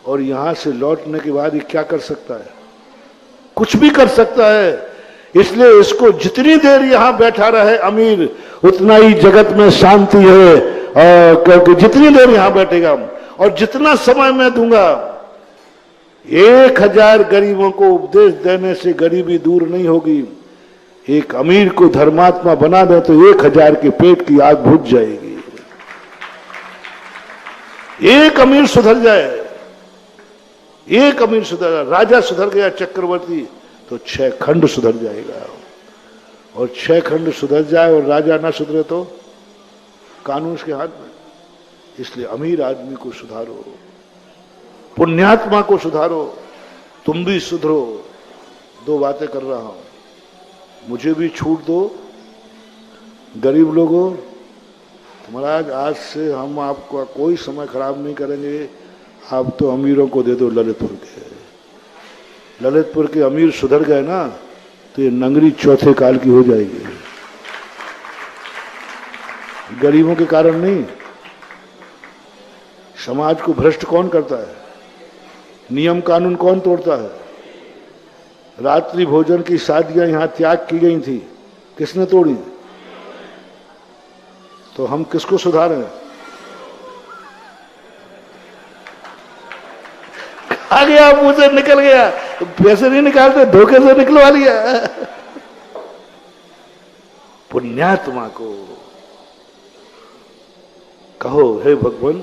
Speaker 1: और यहां से लौटने के बाद ये क्या कर सकता है? कुछ भी कर सकता है। इसलिए इसको जितनी देर यहां बैठा रहे अमीर, उतना ही जगत में शांति है। और क्योंकि जितनी देर यहां बैठेगा और जितना समय मैं दूंगा, 1000 गरीबों को उपदेश देने से गरीबी दूर नहीं होगी। एक अमीर को धर्मात्मा बना दे तो 1000 के पेट की आग बुझ जाएगी। एक अमीर सुधर जाए, एक अमीर सुधर जाए, राजा सुधर गया चक्रवर्ती, तो 6 खंड सुधर जाएगा। और 6 खंड सुधर जाए और राजा ना सुधरे तो कानून उसके हाथ में। इसलिए अमीर आदमी को सुधारो, पुण्यात्मा को सुधारो, तुम भी सुधरो। 2 बातें कर रहा हूं, मुझे भी छूट दो। गरीब लोगों, महाराज आज से हम आपका कोई समय खराब नहीं करेंगे। आप तो अमीरों को दे दो ललितपुर के। ललितपुर के अमीर सुधर गए ना तो ये नगरी चौथे काल की हो जाएगी। गरीबों के कारण नहीं। समाज को भ्रष्ट कौन करता है? नियम कानून कौन तोड़ता है? रात्रि भोजन की शादियां यहां त्याग की गई थी, किसने तोड़ी? तो हम किसको सुधारें? आ गया, मुंह से निकल गया। पैसे नहीं निकालते, धोखे से निकलवा लिया। पुण्यात्मा को कहो हे भगवान,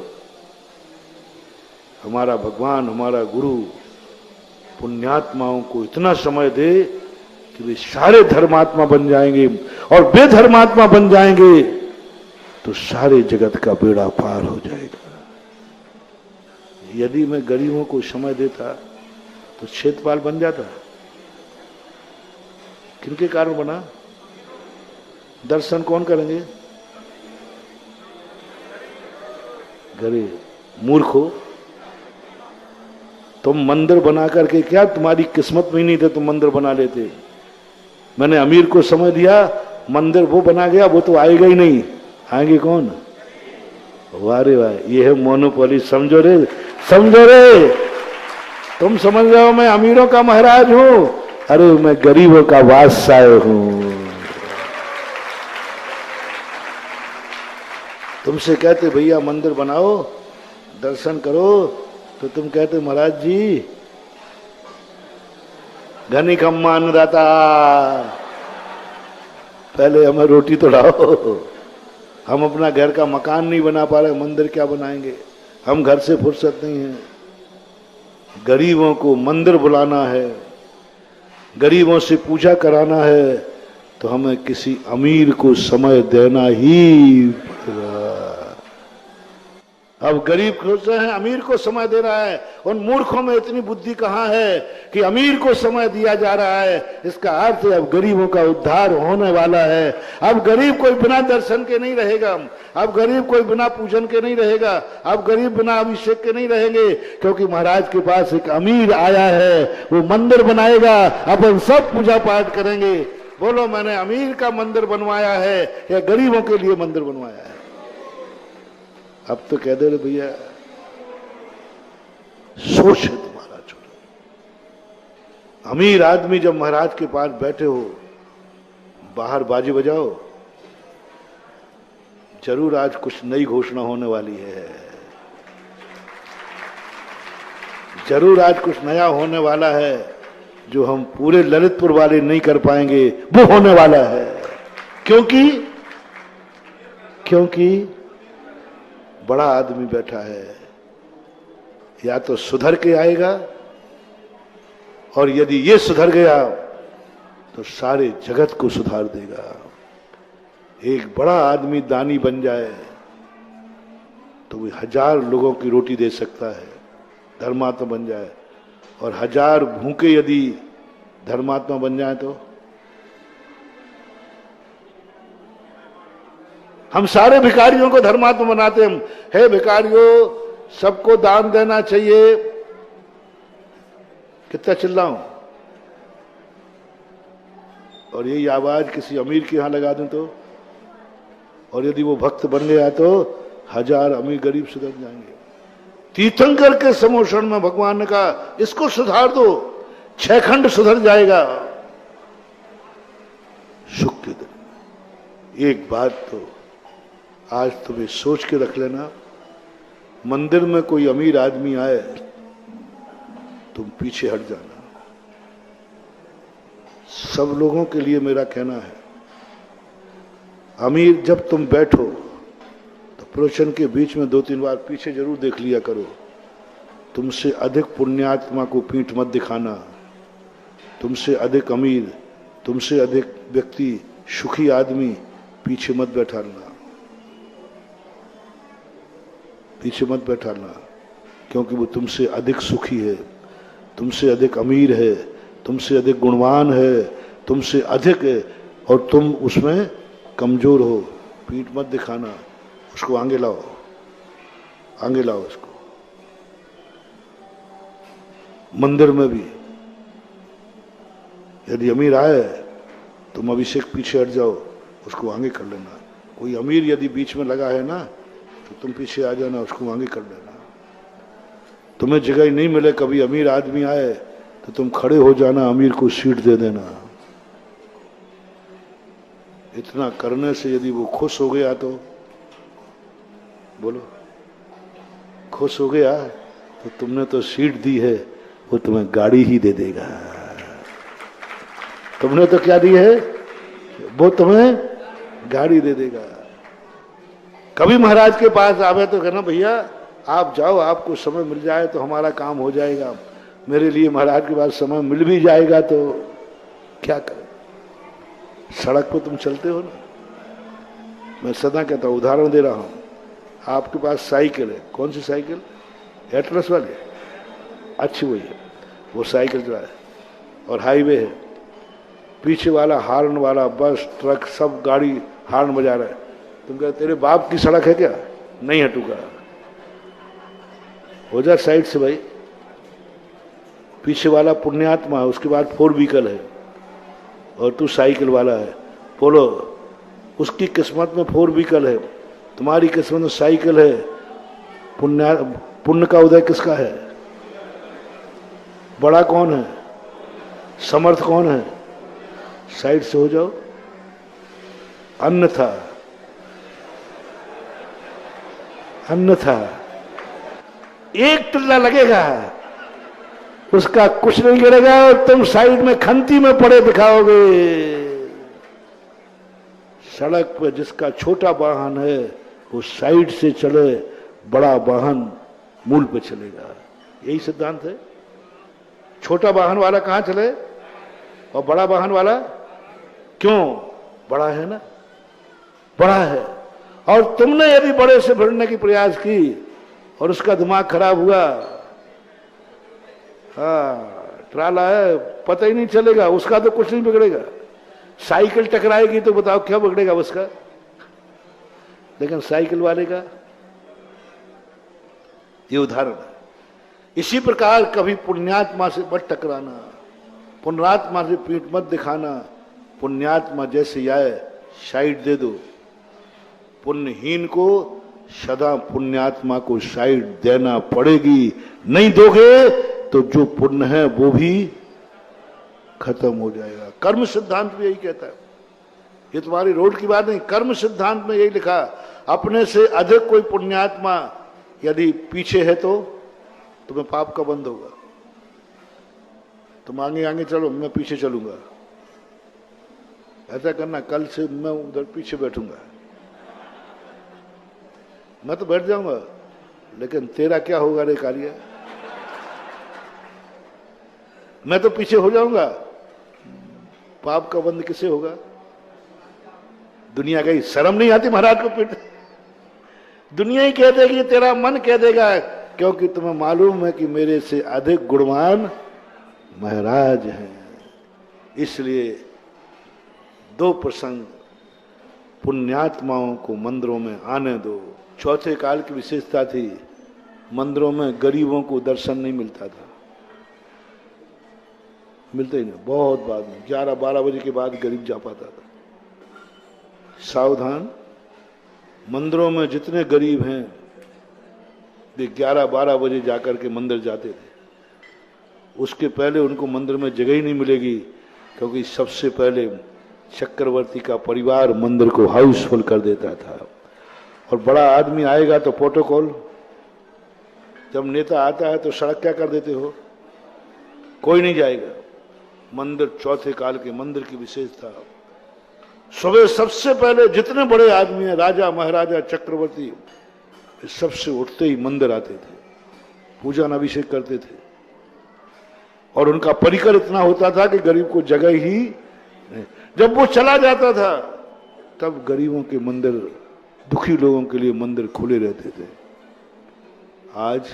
Speaker 1: हमारा भगवान, हमारा गुरु पुण्यात्माओं को इतना समय दे कि वे सारे धर्मात्मा बन जाएंगे। और बेधर्मात्मा बन जाएंगे तो सारे जगत का बेड़ा पार हो जाएगा। यदि मैं गरीबों को समय देता तो क्षेत्रपाल बन जाता। किनके कारण बना? दर्शन कौन करेंगे? गरीब। मूर्खो, तुम मंदिर बना करके क्या, तुम्हारी किस्मत में ही नहीं थे तुम मंदिर बना लेते। मैंने अमीर को समय दिया, मंदिर वो बना गया, वो तो आएगा ही नहीं। आएंगे कौन? वाह रे वाह, ये है मोनोपोली। समझो रे, समझो रे। तुम समझ रहे हो मैं अमीरों का महाराज हूं, अरे मैं गरीबों का बादशाह हूं। तुमसे कहते भैया मंदिर बनाओ, दर्शन करो, तो तुम कहते महाराज जी घनी खम्मा अन्नदाता, पहले हमें रोटी तो लाओ। हम अपना घर का मकान नहीं बना पा रहे, मंदिर क्या बनाएंगे? हम घर से फुर्सत नहीं है। गरीबों को मंदिर बुलाना है, गरीबों से पूजा कराना है, तो हमें किसी अमीर को समय देना ही पड़ेगा। अब गरीब सोच रहे हैं अमीर को समय दे रहा है। उन मूर्खों में इतनी बुद्धि कहां है कि अमीर को समय दिया जा रहा है। इसका अर्थ है अब गरीबों का उद्धार होने वाला है। अब गरीब कोई बिना दर्शन के नहीं रहेगा, अब गरीब कोई बिना पूजन के नहीं रहेगा, अब गरीब बिना अभिषेक के नहीं रहेंगे, क्योंकि महाराज के पास एक अमीर आया है, वो मंदिर बनाएगा, अपन सब पूजा पाठ करेंगे। बोलो, मैंने अमीर का मंदिर बनवाया है या गरीबों के लिए मंदिर बनवाया है? अब तो कह दे रहे भैया, सोच है तुम्हारा छोटा। अमीर आदमी जब महाराज के पास बैठे हो, बाहर बाजी बजाओ, जरूर आज कुछ नई घोषणा होने वाली है। जरूर आज कुछ नया होने वाला है जो हम पूरे ललितपुर वाले नहीं कर पाएंगे, वो होने वाला है। क्योंकि बड़ा आदमी बैठा है, या तो सुधर के आएगा, और यदि ये सुधर गया तो सारे जगत को सुधार देगा। एक बड़ा आदमी दानी बन जाए तो वो 1000 लोगों की रोटी दे सकता है, धर्मात्मा बन जाए। और 1000 भूखे यदि धर्मात्मा बन जाए तो हम सारे भिखारियों को धर्मात्मा बनाते हैं। हे भिखारियों, सबको दान देना चाहिए। कितना चिल्लाऊं? और यही आवाज किसी अमीर के यहां लगा दूं तो, और यदि वो भक्त बन गया तो 1000 अमीर गरीब सुधर जाएंगे। तीर्थंकर के समोषण में भगवान ने कहा इसको सुधार दो, 6 खंड सुधर जाएगा। सुख के दिन एक बात तो आज तुम्हें सोच के रख लेना, मंदिर में कोई अमीर आदमी आए तुम पीछे हट जाना। सब लोगों के लिए मेरा कहना है, अमीर जब तुम बैठो तो प्रवचन के बीच में 2-3 बार पीछे जरूर देख लिया करो। तुमसे अधिक पुण्यात्मा को पीठ मत दिखाना, तुमसे अधिक अमीर, तुमसे अधिक व्यक्ति सुखी आदमी पीछे मत बैठाना, पीछे मत बैठाना, क्योंकि वो तुमसे अधिक सुखी है, तुमसे अधिक अमीर है, तुमसे अधिक गुणवान है, तुमसे अधिक है, और तुम उसमें कमजोर हो। पीठ मत दिखाना, उसको आगे लाओ, आगे लाओ उसको। मंदिर में भी यदि अमीर आए तुम अभिषेक पीछे हट जाओ, उसको आगे कर लेना। कोई अमीर यदि बीच में लगा है ना तो तुम पीछे आ जाना, उसको आगे कर लेना। तुम्हें जगह ही नहीं मिले, कभी अमीर आदमी आए तो तुम खड़े हो जाना, अमीर को सीट दे देना। इतना करने से यदि वो खुश हो गया तो बोलो, खुश हो गया तो तुमने तो सीट दी है, वो तुम्हें गाड़ी ही दे देगा। तुमने तो क्या दी है, वो तुम्हें गाड़ी दे देगा। कभी महाराज के पास आवे तो कहना भैया आप जाओ, आपको समय मिल जाए तो हमारा काम हो जाएगा। मेरे लिए महाराज के पास समय मिल भी जाएगा तो क्या करें। सड़क पर तुम चलते हो ना, मैं सदा कहता हूं, उदाहरण दे रहा हूं। आपके पास साइकिल है, कौन सी साइकिल? एटलस वाली, अच्छी वही है, वो साइकिल चलाए, और हाईवे है, पीछे वाला हार्न वाला बस ट्रक सब गाड़ी हार्न बजा रहा है। तुम कहते तेरे बाप की सड़क है क्या? नहीं हटूंगा, हो जा साइड से भाई। पीछे वाला पुण्यात्मा है, उसके बाद 4 व्हीकल है, और तू साइकिल वाला है। बोलो, उसकी किस्मत में 4 व्हीकल है, तुम्हारी किस्मत में साइकिल है। पुण्य का उदय किसका है? बड़ा कौन है? समर्थ कौन है? साइड से हो जाओ, अन्यथा एक टिल्ला लगेगा, उसका कुछ नहीं गिरेगा और तुम साइड में खंती में पड़े दिखाओगे। सड़क पर जिसका छोटा वाहन है वो साइड से चले, बड़ा वाहन मूल पे चलेगा। यही सिद्धांत है। छोटा वाहन वाला कहां चले और बड़ा वाहन वाला क्यों? बड़ा है ना, बड़ा है। और तुमने यदि बड़े से भिड़ने की प्रयास की और उसका दिमाग खराब हुआ, हाँ ट्राला है, पता ही नहीं चलेगा, उसका तो कुछ नहीं बिगड़ेगा। साइकिल टकराएगी तो बताओ क्या बिगड़ेगा उसका, लेकिन साइकिल वाले का। ये उदाहरण है। इसी प्रकार कभी पुण्यात्मा से मत टकराना, पुण्यात्मा से पीठ मत दिखाना। पुण्यात्मा जैसे आए साइड दे दो, पुण्यहीन को सदा पुण्यात्मा को साइड देना पड़ेगी। नहीं दोगे तो जो पुण्य है वो भी खत्म हो जाएगा। कर्म सिद्धांत भी यही कहता है, ये तुम्हारी रोड की बात नहीं, कर्म सिद्धांत में यही लिखा। अपने से अधिक कोई पुण्यात्मा यदि पीछे है तो तुम्हें पाप का बंध होगा। तुम आगे आगे चलो, मैं पीछे चलूंगा। ऐसा करना, कल से मैं उधर पीछे बैठूंगा। मैं तो बैठ जाऊंगा, लेकिन तेरा क्या होगा रे कार्य? मैं तो पीछे हो जाऊंगा, पाप का बंध किसे होगा? दुनिया का ही शर्म नहीं आती महाराज को पीट? दुनिया ही कह देगी, तेरा मन कह देगा, क्योंकि तुम्हें मालूम है कि मेरे से अधिक गुणवान महाराज हैं। इसलिए 2 प्रसंग पुण्यात्माओं को मंदिरों में आने दो। चौथे काल की विशेषता थी, मंदिरों में गरीबों को दर्शन नहीं मिलता था, मिलते ही नहीं, बहुत बाद में 11-12 बजे के बाद गरीब जा पाता था। सावधान, मंदिरों में जितने गरीब हैं वे 11-12 बजे जाकर के मंदिर जाते थे। उसके पहले उनको मंदिर में जगह ही नहीं मिलेगी, क्योंकि सबसे पहले चक्रवर्ती का परिवार मंदिर को हाउसफुल कर देता था। और बड़ा आदमी आएगा तो प्रोटोकॉल, जब नेता आता है तो सड़क क्या कर देते हो, कोई नहीं जाएगा। मंदिर चौथे काल के मंदिर की विशेषता, सुबह सबसे पहले जितने बड़े आदमी हैं, राजा महाराजा चक्रवर्ती, सबसे उठते ही मंदिर आते थे, पूजन अभिषेक करते थे। और उनका परिकर इतना होता था कि गरीब को जगह ही नहीं। जब वो चला जाता था तब गरीबों के मंदिर, दुखी लोगों के लिए मंदिर खुले रहते थे। आज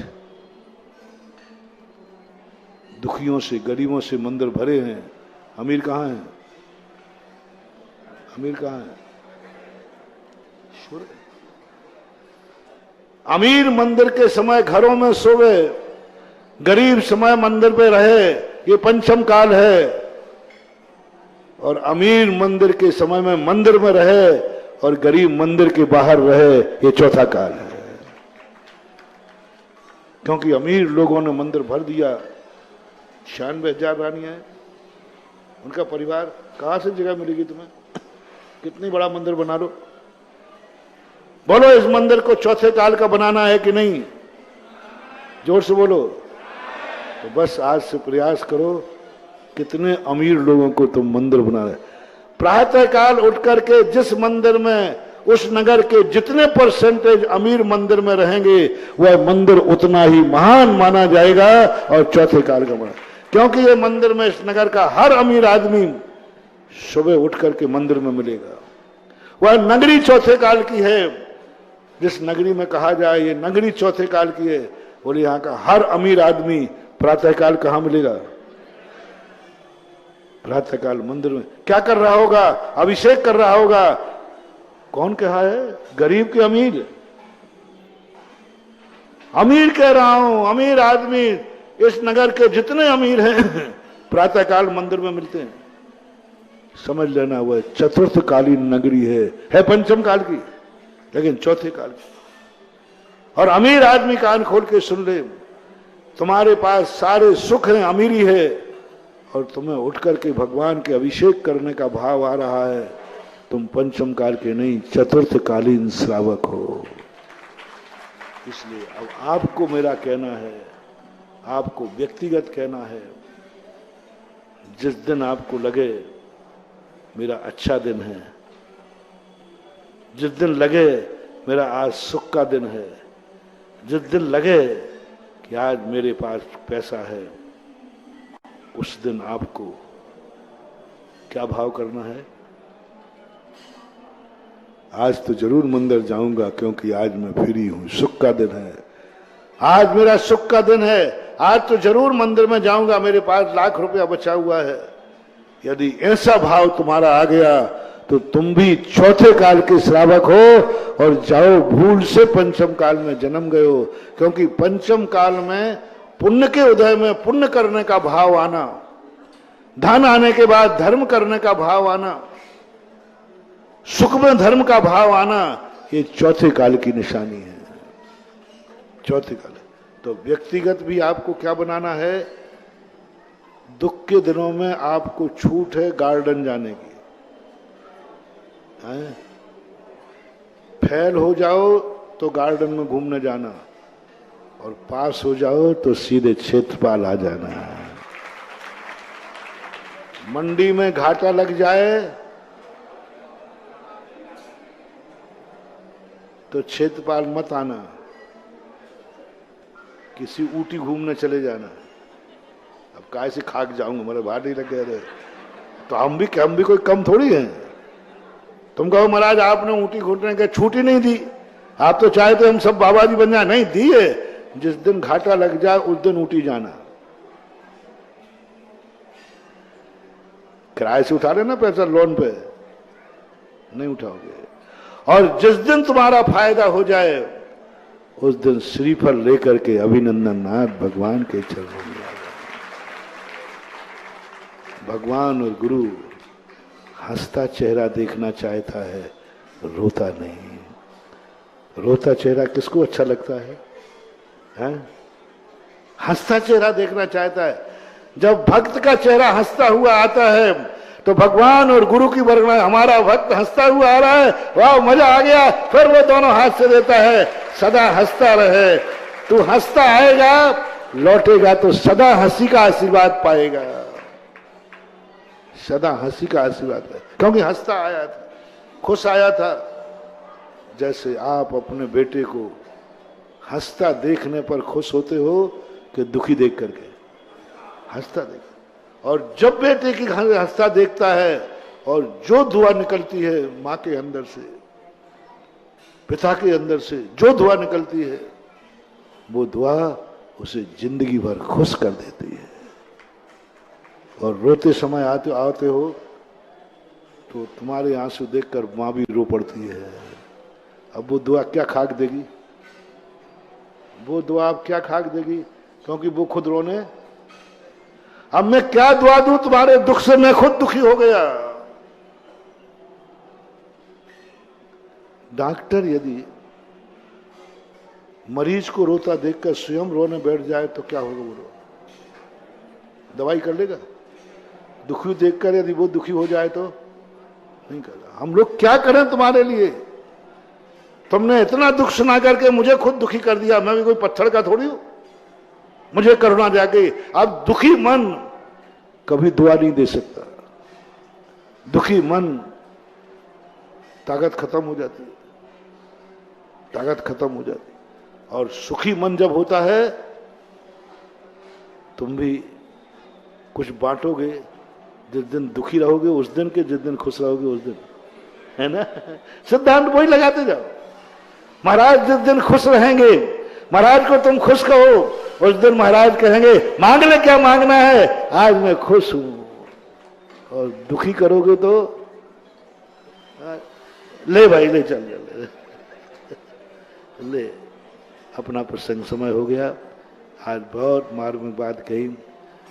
Speaker 1: दुखियों से, गरीबों से मंदिर भरे हैं। अमीर कहाँ है? अमीर कहाँ है? अमीर मंदिर के समय घरों में सोवे, गरीब समय मंदिर पे रहे, ये पंचम काल है। और अमीर मंदिर के समय में मंदिर में रहे और गरीब मंदिर के बाहर रहे, ये चौथा काल है। क्योंकि अमीर लोगों ने मंदिर भर दिया, 96,000 रानियां हैं, उनका परिवार, कहां से जगह मिलेगी तुम्हें? कितनी बड़ा मंदिर बना लो। बोलो, इस मंदिर को चौथे काल का बनाना है कि नहीं? जोर से बोलो। तो बस आज से प्रयास करो, कितने अमीर लोगों को तुम मंदिर बना रहे। प्रातः काल उठ करके जिस मंदिर में, उस नगर के जितने परसेंटेज अमीर मंदिर में रहेंगे, वह मंदिर उतना ही महान माना जाएगा और चौथे काल का बना। क्योंकि ये मंदिर में, इस नगर का हर अमीर आदमी सुबह उठ करके मंदिर में मिलेगा। वह नगरी चौथे काल की है। जिस नगरी में कहा जाए ये नगरी चौथे काल की है, बोले यहां का हर अमीर आदमी प्रातःकाल कहां मिलेगा? प्रातःकाल मंदिर में क्या कर रहा होगा? अभिषेक कर रहा होगा। कौन कहा है? गरीब के अमीर? अमीर कह रहा हूं, अमीर आदमी, इस नगर के जितने अमीर हैं प्रातःकाल मंदिर में मिलते हैं। समझ लेना, वह चतुर्थ कालीन नगरी है पंचम काल की, लेकिन चौथे काल की। और अमीर आदमी कान खोल के सुन ले, तुम्हारे पास सारे सुख हैं, अमीरी है, और तुम्हें उठ करके भगवान के अभिषेक करने का भाव आ रहा है, तुम पंचम काल के नहीं, चतुर्थ कालीन श्रावक हो। इसलिए अब आपको मेरा कहना है, आपको व्यक्तिगत कहना है, जिस दिन आपको लगे मेरा अच्छा दिन है, जिस दिन लगे मेरा आज सुख का दिन है, जिस दिन लगे कि आज मेरे पास पैसा है, उस दिन आपको क्या भाव करना है? आज तो जरूर मंदिर जाऊंगा, क्योंकि आज मैं फ्री हूं, सुख का दिन है, आज मेरा सुख का दिन है, आज तो जरूर मंदिर में जाऊंगा, मेरे पास लाख रुपया बचा हुआ है। यदि ऐसा भाव तुम्हारा आ गया तो तुम भी चौथे काल के श्रावक हो और जाओ, भूल से पंचम काल में जन्म गए हो। क्योंकि पंचम काल में पुण्य के उदय में पुण्य करने का भाव आना, धन आने के बाद धर्म करने का भाव आना, सुख में धर्म का भाव आना, ये चौथे काल की निशानी है। चौथे काल। तो व्यक्तिगत भी आपको क्या बनाना है? दुख के दिनों में आपको छूट है गार्डन जाने की। फेल हो जाओ तो गार्डन में घूमने जाना, और पास हो जाओ तो सीधे क्षेत्रपाल आ जाना। मंडी में घाटा लग जाए तो क्षेत्रपाल मत आना, किसी ऊटी घूमने चले जाना। अब काय से खाक जाऊंगा, मेरे भार नहीं लग गए तो हम भी कोई कम थोड़ी हैं। तुम कहो महाराज आपने ऊटी घूमने के छूटी नहीं दी, आप तो चाहे तो हम सब बाबा जी बन जाए, नहीं दी है। जिस दिन घाटा लग जाए उस दिन ऊटी जाना। किराए से उठा लेना पैसा लोन पे, नहीं उठाओगे। और जिस दिन तुम्हारा फायदा हो जाए उस दिन श्रीफल लेकर के अभिनंदन नाथ भगवान के चरणों में आ जाओ। भगवान और गुरु हंसता चेहरा देखना चाहता है, रोता नहीं। रोता चेहरा किसको अच्छा लगता है? हंसता चेहरा देखना चाहता है। जब भक्त का चेहरा हंसता हुआ आता है तो भगवान और गुरु की वर्णना, हमारा भक्त हंसता हुआ आ रहा है, वाह मजा आ गया। फिर वो दोनों हाथ से देता है, सदा हंसता रहे। तू हंसता आएगा, लौटेगा तो सदा हंसी का आशीर्वाद पाएगा। सदा हंसी का आशीर्वाद पाएगा, क्योंकि हंसता आया था, खुश आया था। जैसे आप अपने बेटे को हंसता देखने पर खुश होते हो कि दुखी देख करके? हंसता देख। और जब बेटे की हंसता देखता है और जो दुआ निकलती है मां के अंदर से, पिता के अंदर से जो दुआ निकलती है, वो दुआ उसे जिंदगी भर खुश कर देती है। और रोते समय आते हो तो तुम्हारे आंसू देखकर मां भी रो पड़ती है। अब वो दुआ क्या खाक देगी? वो दुआ अब क्या खाक देगी? क्योंकि वो खुद रोने। अब मैं क्या दुआ दूं तुम्हारे दुख से, मैं खुद दुखी हो गया। डॉक्टर यदि मरीज को रोता देखकर स्वयं रोने बैठ जाए तो क्या होगा? वो दवाई कर लेगा? दुखी देखकर यदि वो दुखी हो जाए तो नहीं करेगा। हम लोग क्या करें तुम्हारे लिए? तुमने इतना दुख सुना करके मुझे खुद दुखी कर दिया। मैं भी कोई पत्थर का थोड़ी हूं, मुझे करुणा जाके। अब दुखी मन कभी दुआ नहीं दे सकता। दुखी मन ताकत खत्म हो जाती है, ताकत खत्म हो जाती है। और सुखी मन जब होता है, तुम भी कुछ बांटोगे। जिस दिन दुखी रहोगे उस दिन के, जिस दिन खुश रहोगे उस दिन, है ना? सिद्धांत वही लगाते जाओ। महाराज जिस दिन खुश रहेंगे, महाराज को तुम खुश कहो, उस दिन महाराज कहेंगे मांग ले, क्या मांगना है, आज मैं खुश हूं। और दुखी करोगे तो ले भाई ले, चल ले। अपना प्रसंग समय हो गया। आज बहुत मार्मिक बात कही।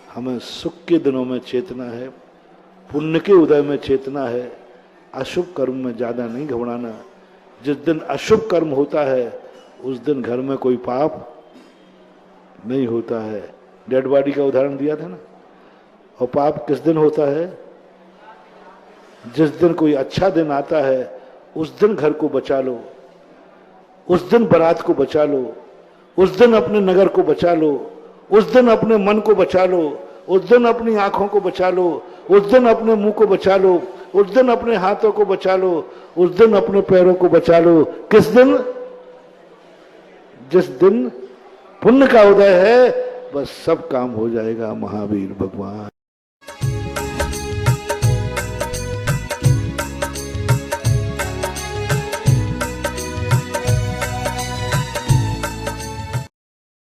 Speaker 1: हमें सुख के दिनों में चेतना है, पुण्य के उदय में चेतना है, अशुभ कर्म में ज्यादा नहीं घबराना। जिस दिन अशुभ कर्म होता है उस दिन घर में कोई पाप नहीं होता है। डेड बॉडी का उदाहरण दिया था ना। और पाप किस दिन होता है? जिस दिन कोई अच्छा दिन आता है उस दिन घर को बचा लो, उस दिन बारात को बचा लो, उस दिन अपने नगर को बचा लो, उस दिन अपने मन को बचा लो, उस दिन अपनी आंखों को बचा लो, उस दिन अपने मुंह को बचा लो, उस दिन अपने हाथों को बचा लो, उस दिन अपने पैरों को बचा लो। किस दिन? जिस दिन पुण्य का उदय है, बस सब काम हो जाएगा। महावीर भगवान।